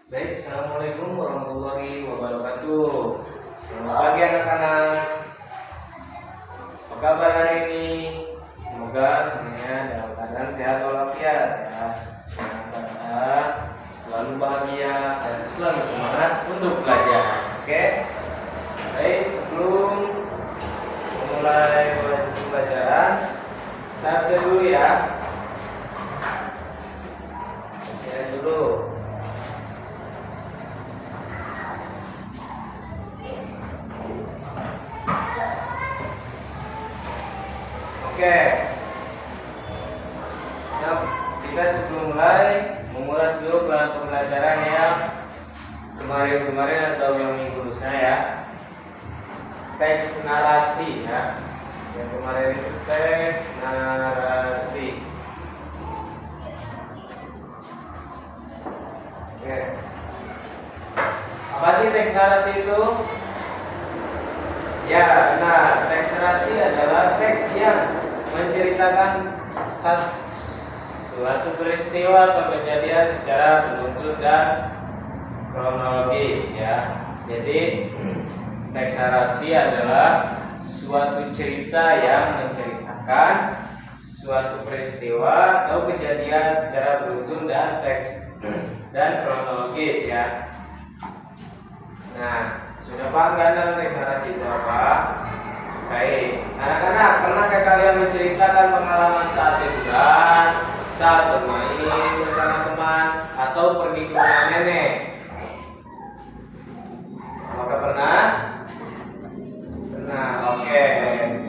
Baik, assalamualaikum warahmatullahi wabarakatuh. Selamat pagi anak-anak. Apa kabar hari ini? Semoga semuanya dalam keadaan sehat walafiat ya. Dalam keadaan selalu bahagia dan selalu semangat untuk belajar. Oke? Baik, sebelum memulai pembelajaran, kita absen dulu ya. Absen dulu. Oke. Nah, kita sebelum mengulas dulu bahan pembelajaran yang kemarin atau yang minggu lusa ya. Teks narasi ya. Yang kemarin itu teks narasi. Oke. Apa sih teks narasi itu? Ya, nah, teks narasi adalah teks yang menceritakan suatu peristiwa atau kejadian secara beruntun dan kronologis ya. Jadi teks narasi adalah suatu cerita yang menceritakan suatu peristiwa atau kejadian secara beruntun dan kronologis ya. Nah, sudah paham kan dalam teks narasi itu apa? Baik, anak-anak, pernahkah kalian menceritakan pengalaman saat liburan, saat bermain bersama teman, atau pergi ke rumah nenek? Apakah pernah? Pernah, oke.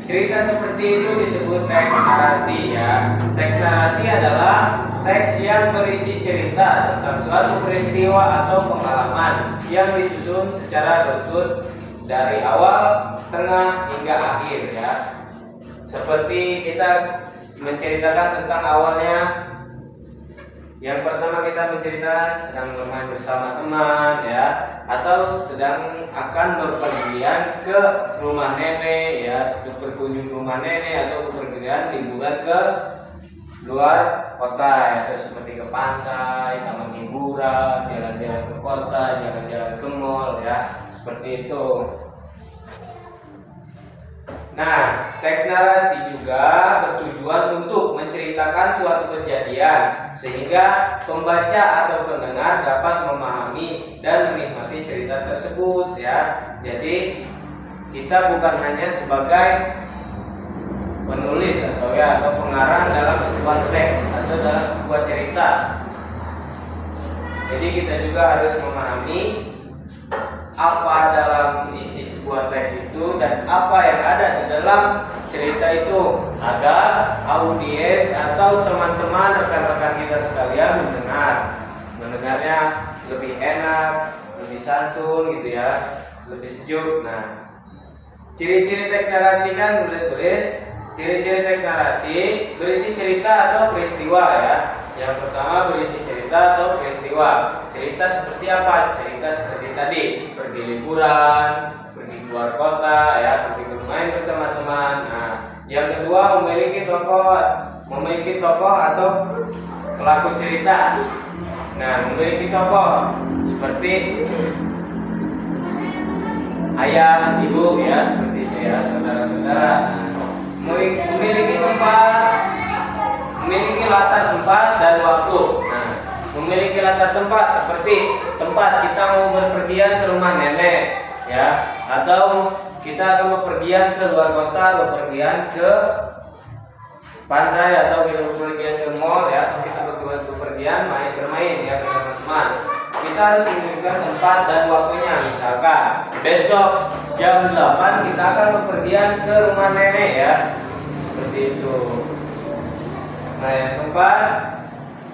Cerita seperti itu disebut teks narasi ya. Teks narasi adalah teks yang berisi cerita tentang suatu peristiwa atau pengalaman yang disusun secara beruntun dari awal, tengah, hingga akhir ya. Seperti kita menceritakan tentang awalnya. Yang pertama kita menceritakan sedang bermain bersama teman ya, atau sedang akan berpergian ke rumah nenek ya, untuk berkunjung ke rumah nenek atau berpergian liburan ke luar kota ya, atau seperti ke pantai, taman hiburan, jalan-jalan ke kota, jalan-jalan ke mall ya, seperti itu. Nah, teks narasi juga bertujuan untuk menceritakan suatu kejadian sehingga pembaca atau pendengar dapat memahami dan menikmati cerita tersebut ya. Jadi kita bukan hanya sebagai penulis atau pengarang dalam sebuah teks atau dalam sebuah cerita. Jadi kita juga harus memahami apa dalam isi sebuah teks itu dan apa yang ada di dalam cerita itu, agar audiens atau teman-teman rekan-rekan kita sekalian mendengarnya lebih enak, lebih santun gitu ya, lebih sejuk. Nah, ciri-ciri teks narasi kan boleh tulis. Ciri-ciri teks narasi berisi cerita atau peristiwa ya. Yang pertama berisi cerita atau peristiwa. Cerita seperti apa? Cerita seperti tadi, pergi liburan, pergi keluar kota ya, pergi bermain bersama teman. Nah, yang kedua memiliki tokoh atau pelaku cerita. Nah, memiliki tokoh seperti ayah, ibu ya, seperti itu ya, saudara-saudara. Memiliki latar tempat dan waktu. Nah, memiliki latar tempat seperti tempat kita mau berpergian ke rumah nenek ya, atau kita akan bepergian ke luar kota, bepergian ke pantai, atau kita bepergian ke mall ya, atau kita bepergian bermain ya bersama teman. Kita harus menunjukkan tempat dan waktunya. Misalkan besok jam 8 kita akan bepergian ke rumah nenek ya, seperti itu. Nah, yang keempat,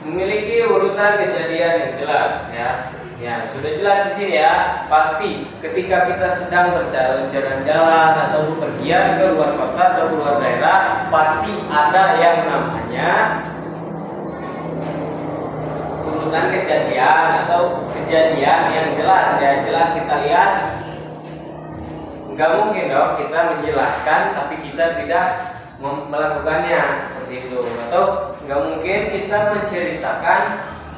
memiliki urutan kejadian yang jelas ya. Ya, sudah jelas di sini ya. Pasti ketika kita sedang berjalan-jalan atau bepergian ke luar kota atau luar daerah, pasti ada yang namanya urutan kejadian atau kejadian yang jelas ya. Jelas kita lihat. Nggak mungkin dong kita menjelaskan tapi kita tidak melakukannya seperti itu, atau nggak mungkin kita menceritakan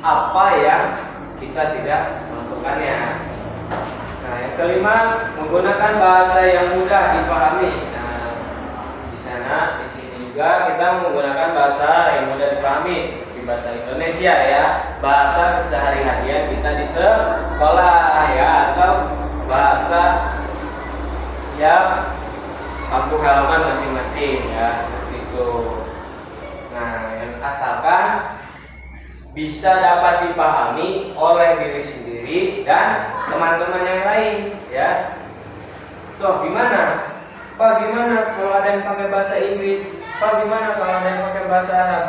apa yang kita tidak melakukannya. Nah, yang kelima, menggunakan bahasa yang mudah dipahami. Nah, di sini juga kita menggunakan bahasa yang mudah dipahami seperti bahasa Indonesia ya, bahasa kesehari-harian kita di sekolah ya, atau bahasa yang kampung halaman masing-masing ya, seperti itu. Nah, yang asalkan bisa dapat dipahami oleh diri sendiri dan teman-teman yang lain ya. Toh gimana? Pak, gimana kalau ada yang pakai bahasa Inggris? Pak, gimana kalau ada yang pakai bahasa Arab?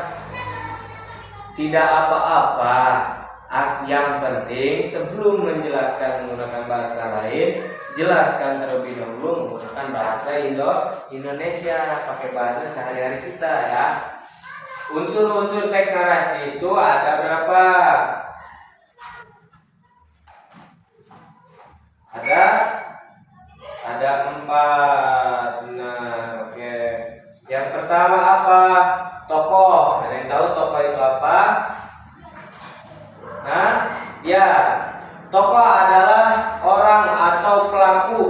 Tidak apa-apa. Yang penting sebelum menjelaskan menggunakan bahasa lain, jelaskan terlebih dahulu menggunakan bahasa Indonesia, pakai bahasa sehari-hari kita ya. Unsur-unsur teks narasi itu ada berapa? Ada 4. Nah, oke. Yang pertama apa? Tokoh. Ada yang tahu tokoh itu apa? Nah, ya. Tokoh adalah orang atau pelaku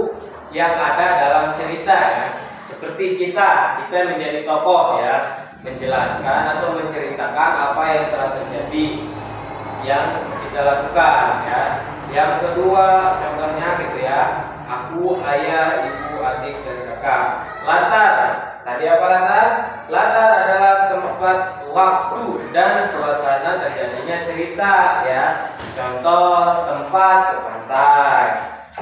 yang ada dalam cerita ya. Seperti kita menjadi tokoh ya, menjelaskan atau menceritakan apa yang telah terjadi yang kita lakukan ya. Yang kedua contohnya gitu ya, aku, ayah, ibu, adik, dan kakak. Latar, tadi apa latar? Latar adalah tempat, waktu, dan suasana terjadinya cerita ya. Contoh, tempat ke pantai,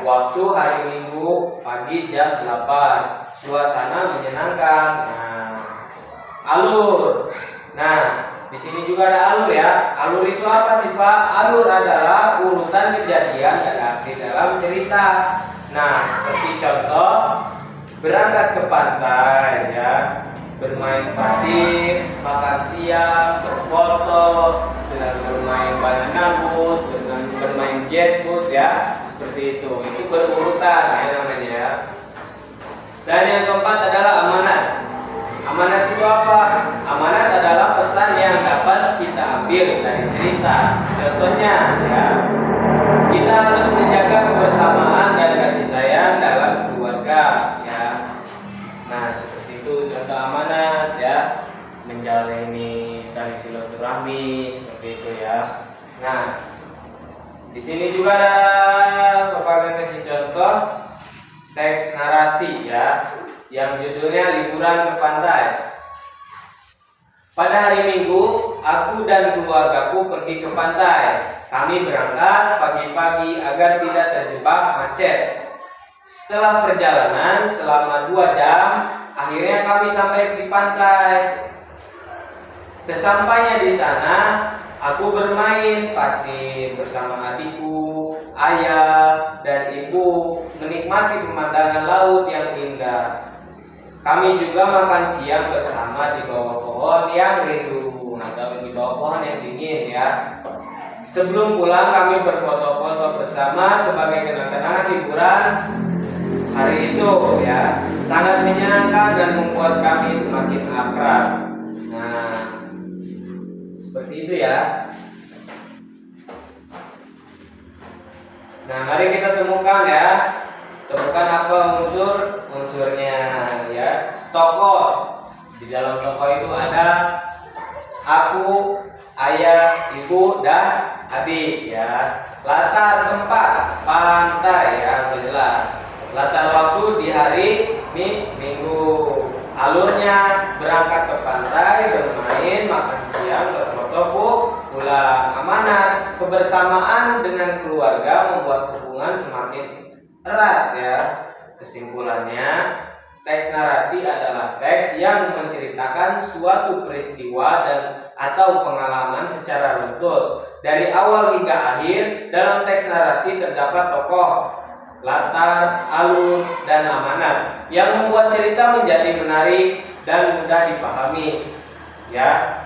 waktu hari Minggu pagi jam 8, suasana menyenangkan. Nah, alur. Nah, di sini juga ada alur ya. Alur itu apa sih Pak? Alur adalah urutan kejadian di dalam cerita. Nah, seperti contoh berangkat ke pantai ya, bermain pasir, makan siang, berfoto, dengan bermain banana boat, dengan bermain jet boat ya, seperti itu. Itu berurutan ya namanya ya. Dan yang keempat adalah amanat. Amanat itu apa? Amanat adalah pesan yang dapat kita ambil dari cerita. Contohnya ya, kita harus menjaga kebersamaan dan kasih sayang dalam keluarga ya. Nah, seperti itu contoh amanat ya, menjalani tali silaturahmi seperti itu ya. Nah, di sini juga ada Bapak kasih contoh teks narasi ya, yang judulnya liburan ke pantai. Pada hari Minggu, aku dan keluargaku pergi ke pantai. Kami berangkat pagi-pagi agar tidak terjebak macet. Setelah perjalanan selama 2 jam, akhirnya kami sampai di pantai. Sesampainya di sana, aku bermain pasir bersama adikku, ayah, dan ibu, menikmati pemandangan laut yang indah. Kami juga makan siang bersama di bawah pohon yang rindu atau di bawah pohon yang dingin ya. Sebelum pulang kami berfoto-foto bersama sebagai kenang-kenangan liburan hari itu ya. Sangat menyenangkan dan membuat kami semakin akrab. Nah, seperti itu ya. Nah, mari kita temukan ya. Temukan apa unsurnya ya. Tokoh. Di dalam tokoh itu ada aku, ayah, ibu, dan adik ya. Latar tempat pantai ya, jelas. Latar waktu di hari Minggu. Alurnya berangkat ke pantai, bermain, makan siang, berfoto, pulang. Amanat, kebersamaan dengan keluarga membuat hubungan semakin erat ya. Kesimpulannya, teks narasi adalah teks yang menceritakan suatu peristiwa dan atau pengalaman secara runtut dari awal hingga akhir. Dalam teks narasi terdapat tokoh, latar, alur, dan amanat yang membuat cerita menjadi menarik dan mudah dipahami ya.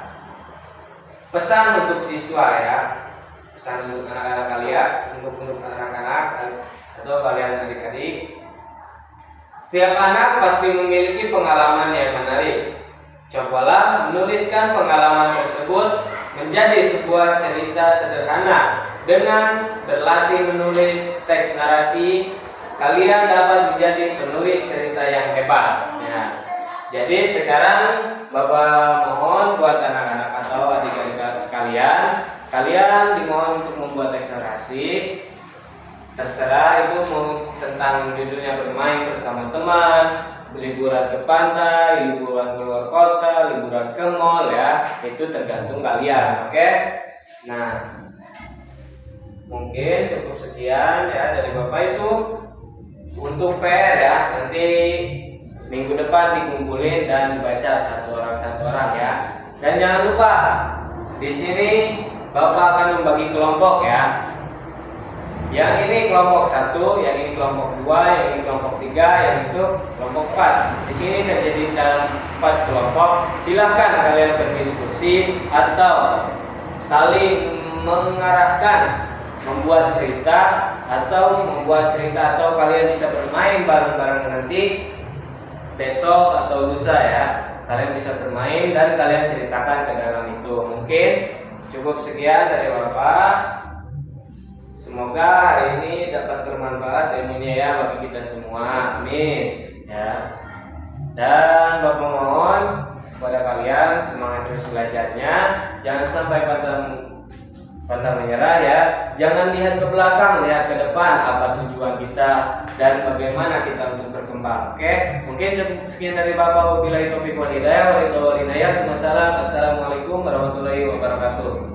Pesan untuk siswa ya, pesan untuk anak-anak kalian, untuk anak-anak atau kalian adik-adik. Setiap anak pasti memiliki pengalaman yang menarik. Cobalah menuliskan pengalaman tersebut menjadi sebuah cerita sederhana Dengan berlatih menulis teks narasi, kalian dapat menjadi penulis cerita yang hebat. Ya. Jadi sekarang Bapak mohon buat anak-anak atau adik-adik sekalian, kalian dimohon untuk membuat teks narasi. Terserah itu mau tentang judulnya bermain bersama teman, liburan ke pantai, liburan keluar kota, liburan ke mall, ya, itu tergantung kalian. Oke? Nah, mungkin cukup sekian ya dari Bapak itu untuk PR ya. Nanti minggu depan dikumpulin dan dibaca satu orang ya. Dan jangan lupa di sini Bapak akan membagi kelompok ya. Yang ini kelompok 1, yang ini kelompok 2, yang ini kelompok 3, yang itu kelompok 4. Di sini terjadi dalam 4 kelompok. Silahkan kalian berdiskusi atau saling mengarahkan membuat cerita atau kalian bisa bermain bareng-bareng nanti besok atau lusa ya. Kalian bisa bermain dan kalian ceritakan ke dalam itu. Mungkin cukup sekian dari Bapak. Semoga hari ini dapat bermanfaat ilmunya ya bagi kita semua. Amin. Ya. Dan Bapak mohon kepada kalian semangat terus belajarnya. Jangan sampai pantang menyerah ya. Jangan lihat ke belakang, lihat ke depan apa tujuan kita dan bagaimana kita untuk berkembang. Oke? Mungkin cukup sekian dari Bapak. Wabillahi taufiq wal hidayah. Assalamualaikum warahmatullahi wabarakatuh.